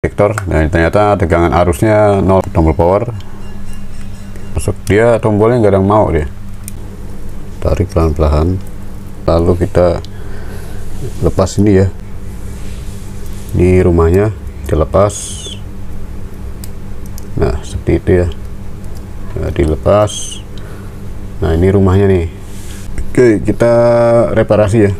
injektor. Nah, ternyata tegangan arusnya 0. Tombol power masuk, dia tombolnya nggak ada yang mau, dia tarik pelan-pelan, lalu kita lepas ini ya, ini rumahnya kita lepas. Nah seperti itu ya, nah, dilepas. Nah ini rumahnya nih. Oke, kita reparasi ya.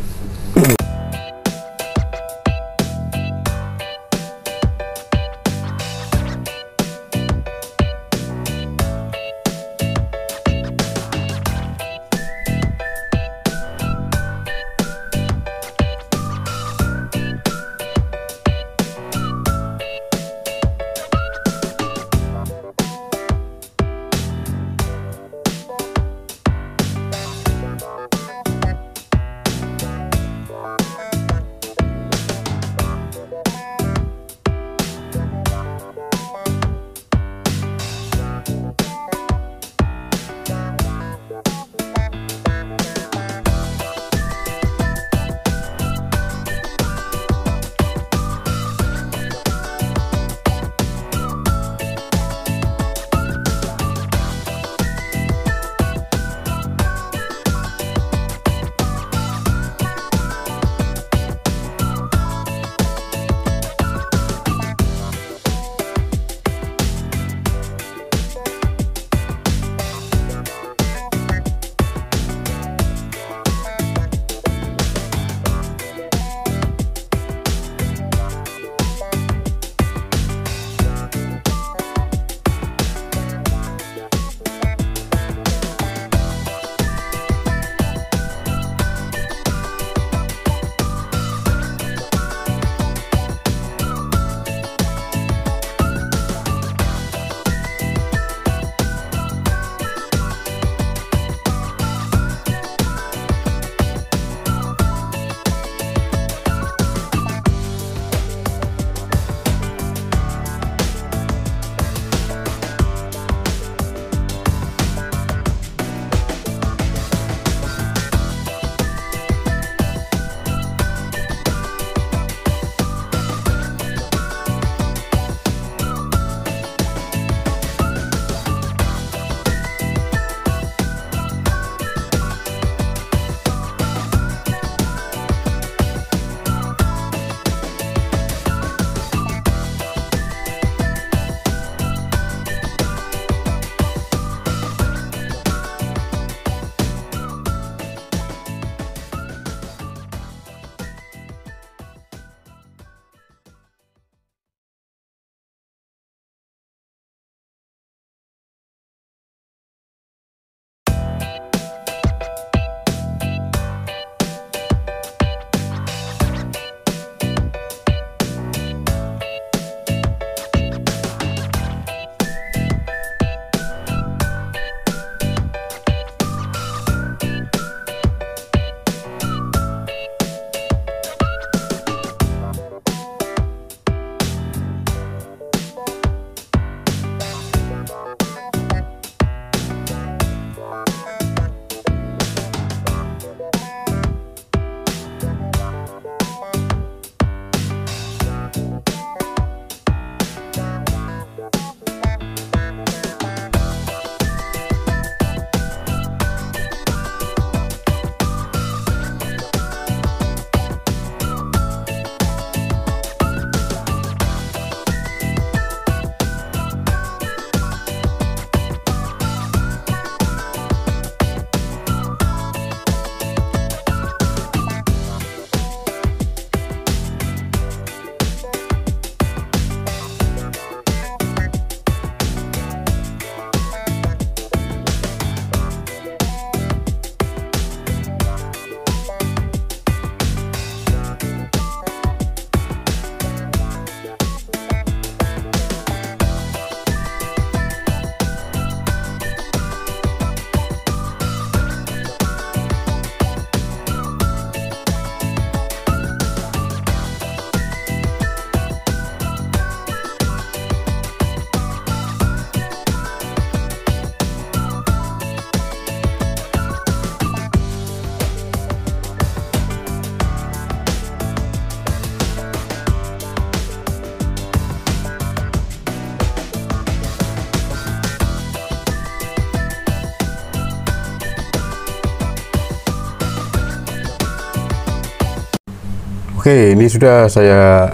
Oke, ini sudah saya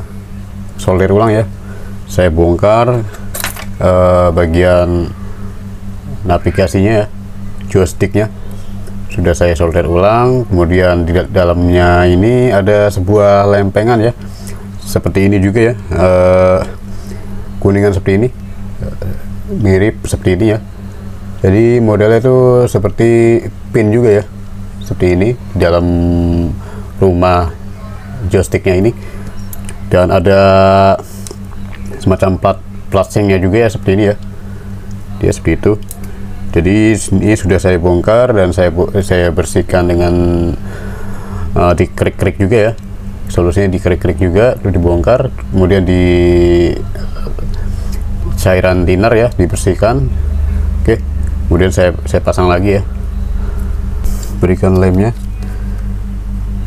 solder ulang ya. Saya bongkar bagian navigasinya ya, joysticknya sudah saya solder ulang. Kemudian di dalamnya ini ada sebuah lempengan ya, seperti ini juga ya, kuningan seperti ini, mirip seperti ini ya. Jadi modelnya itu seperti pin juga ya, seperti ini di dalam rumah joysticknya ini. Dan ada semacam plastiknya juga ya, seperti ini ya, dia seperti itu. Jadi ini sudah saya bongkar dan saya bersihkan dengan dikerik-kerik juga ya, solusinya dikerik-kerik juga, itu dibongkar, kemudian di cairan thinner ya dibersihkan. Oke, kemudian saya pasang lagi ya, berikan lemnya,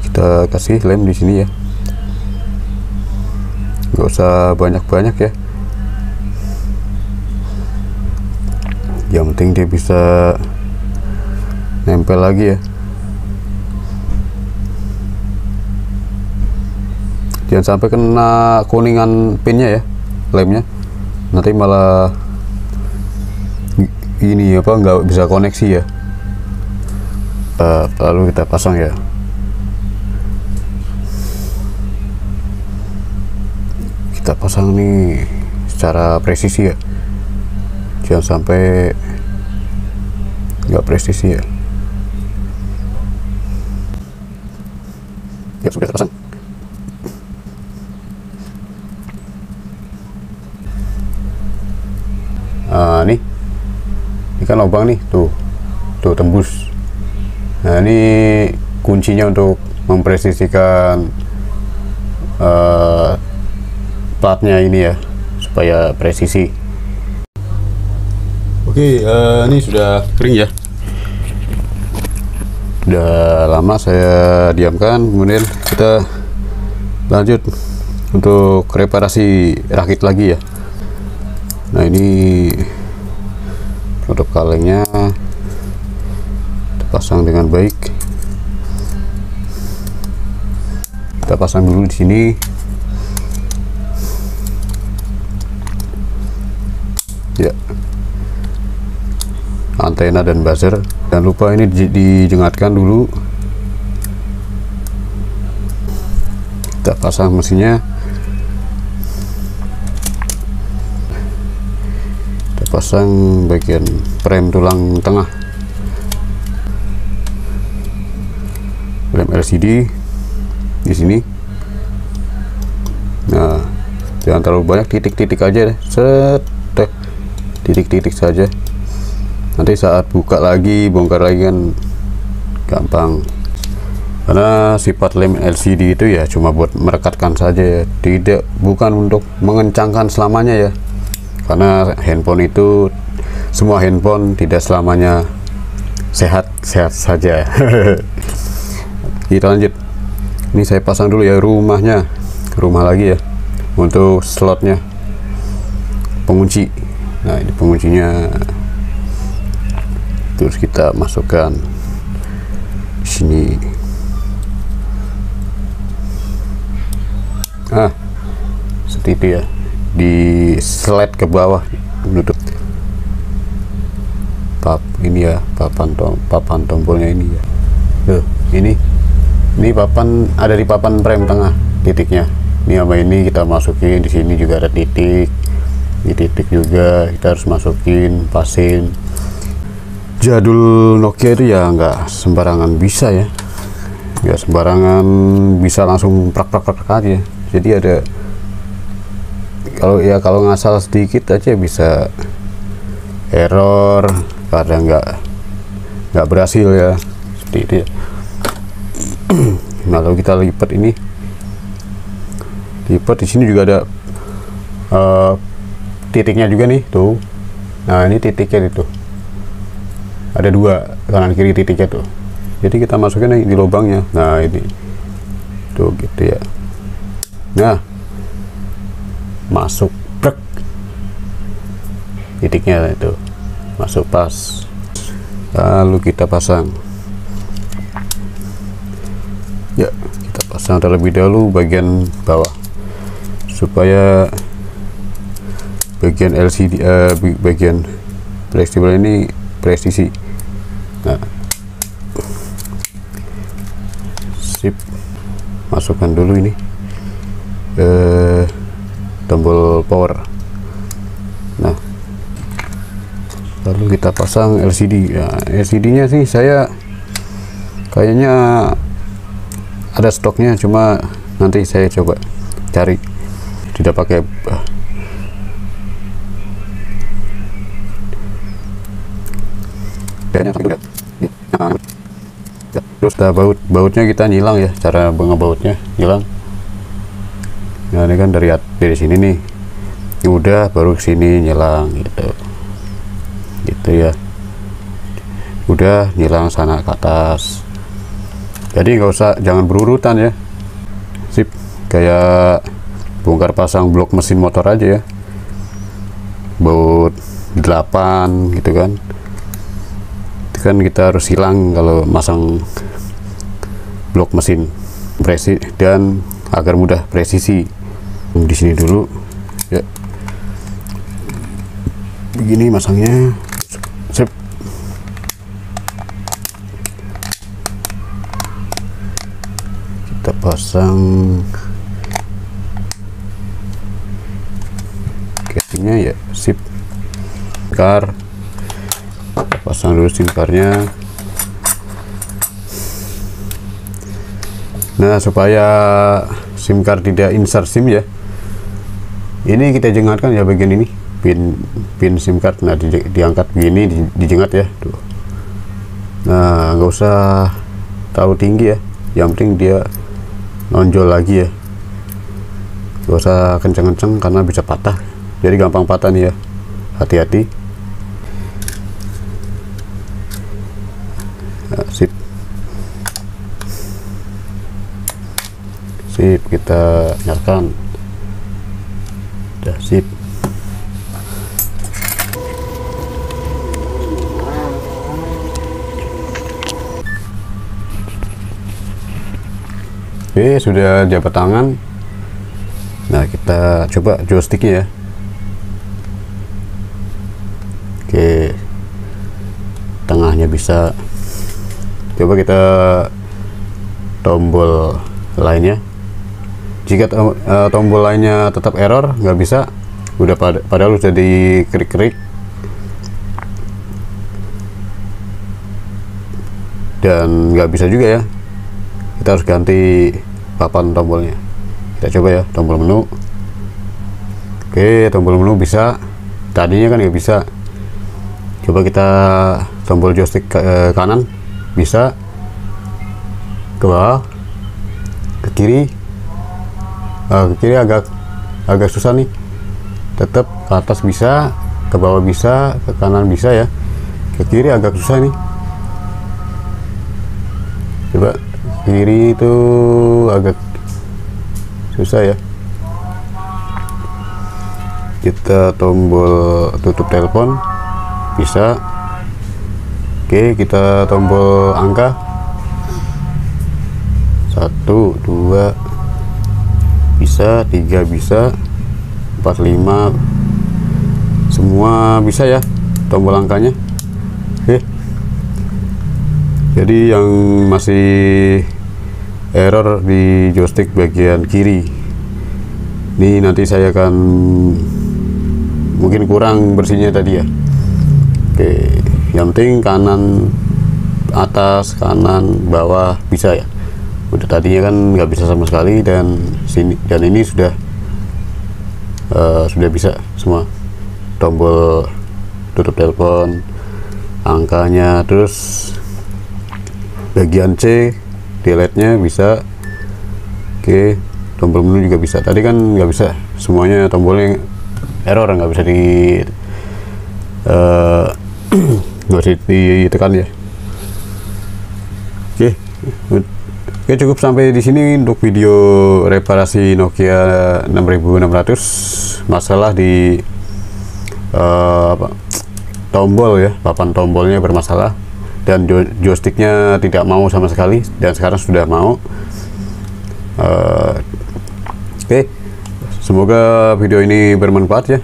kita kasih lem di sini ya, nggak usah banyak-banyak ya, yang penting dia bisa nempel lagi ya. Jangan sampai kena kuningan pinnya ya, lemnya, nanti malah ini apa, nggak bisa koneksi ya. Lalu kita pasang ya. Kita pasang nih secara presisi ya, jangan sampai nggak presisi ya. Ya sudah terpasang. Ini kan lubang nih, tuh tembus. Nah, ini kuncinya untuk mempresisikan platnya ini ya, supaya presisi. Oke, ini sudah kering ya, udah lama saya diamkan. Kemudian kita lanjut untuk reparasi rakit lagi ya. Nah, ini penutup kalengnya kita pasang dengan baik. Kita pasang dulu di sini. Ya, antena dan buzzer. Jangan lupa ini dijengatkan dulu. Kita pasang mesinnya. Kita pasang bagian frame tulang tengah, lem LCD di sini. Nah, jangan terlalu banyak, titik-titik aja deh, set, titik-titik saja. Nanti saat buka lagi, bongkar lagi kan gampang. Karena sifat lem LCD itu ya cuma buat merekatkan saja ya, bukan untuk mengencangkan selamanya ya. Karena handphone itu, semua handphone tidak selamanya sehat saja. Kita lanjut. Ini saya pasang dulu ya rumah lagi ya, untuk slotnya, pengunci. Nah, ini penguncinya, terus kita masukkan di sini. Seperti itu ya, di slide ke bawah, menutup ini ya, papan tombolnya ini ya. Tuh, ini papan, ada di papan frame tengah titiknya. Ini sama ini kita masukin, di sini juga ada titik, di titik juga kita harus masukin, pasin. Jadul Nokia itu ya nggak sembarangan bisa ya, nggak sembarangan bisa langsung prak aja. Jadi ada, kalau ngasal sedikit aja bisa error, kadang nggak berhasil ya, seperti itu ya. Nah, kalau kita lipat ini, di sini juga ada titiknya juga nih tuh. Nah, ini titiknya itu ada dua, kanan kiri titiknya tuh. Jadi kita masukin di lubangnya. Nah, ini tuh gitu ya. Nah, masuk brek, titiknya itu masuk pas. Lalu kita pasang ya, kita pasang terlebih dahulu bagian bawah supaya bagian LCD bagian fleksibel ini presisi. Nah, sip, masukkan dulu ini tombol power. Nah, lalu kita pasang LCD. Ya, LCD nya sih saya kayaknya ada stoknya, cuma nanti saya coba cari, tidak pakai terus bautnya kita nyilang ya, cara ngebautnya nyilang. Nah, ini kan dari sini nih, udah baru sini nyilang gitu ya, udah nyilang sana ke atas. Jadi nggak usah, jangan berurutan ya. Sip, kayak bongkar pasang blok mesin motor aja ya, baut 8 gitu kan. Itu kan kita harus hilang kalau masang blok mesin dan agar mudah presisi. Di sini dulu ya, begini masangnya. Sip, kita pasang casingnya ya. Sip, kita pasang dulu SIM cardnya. Nah, supaya SIM card tidak insert SIM ya, ini kita jengatkan ya bagian ini, pin SIM card. Nah, diangkat begini, dijengat ya. Tuh. Nah, nggak usah terlalu tinggi ya, yang penting dia nonjol lagi ya, nggak usah kenceng-kenceng karena bisa patah, jadi gampang patah nih ya, hati-hati. Nah, sip, kita nyalakan. Udah, sip. Oke, sudah jabat tangan. Nah, kita coba joysticknya ya. Oke, tengahnya bisa. Coba kita tombol lainnya. Jika tombol lainnya tetap error, nggak bisa, udah padahal udah di klik-klik dan nggak bisa juga ya, kita harus ganti papan tombolnya. Kita coba ya, tombol menu. Oke, tombol menu bisa, tadinya kan nggak bisa. Coba kita tombol joystick ke kanan, bisa, ke bawah, ke kiri. Ke kiri agak susah nih, tetap ke atas bisa, ke bawah bisa, ke kanan bisa ya, ke kiri agak susah nih. Coba kiri itu agak susah ya. Kita tombol tutup telepon bisa. Oke, kita tombol angka 1, 2 bisa, 3 bisa, 4, 5 semua bisa ya tombol angkanya. Oke, jadi yang masih error di joystick bagian kiri ini, nanti saya akan mungkin kurang bersihnya tadi ya. Oke, yang penting kanan atas, kanan bawah bisa ya. Udah tadinya kan nggak bisa sama sekali, dan ini sudah bisa semua. Tombol tutup telepon, angkanya, terus bagian C delete-nya bisa. Oke, tombol menu juga bisa. Tadi kan nggak bisa, semuanya tombolnya error, nggak bisa nggak bisa ditekan ya. Oke, cukup sampai di sini untuk video reparasi Nokia 6600. Masalah di tombol ya, papan tombolnya bermasalah, dan joysticknya tidak mau sama sekali, dan sekarang sudah mau. Oke, semoga video ini bermanfaat ya.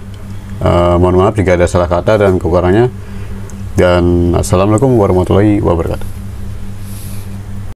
Mohon maaf jika ada salah kata dan kekurangannya, dan assalamualaikum warahmatullahi wabarakatuh.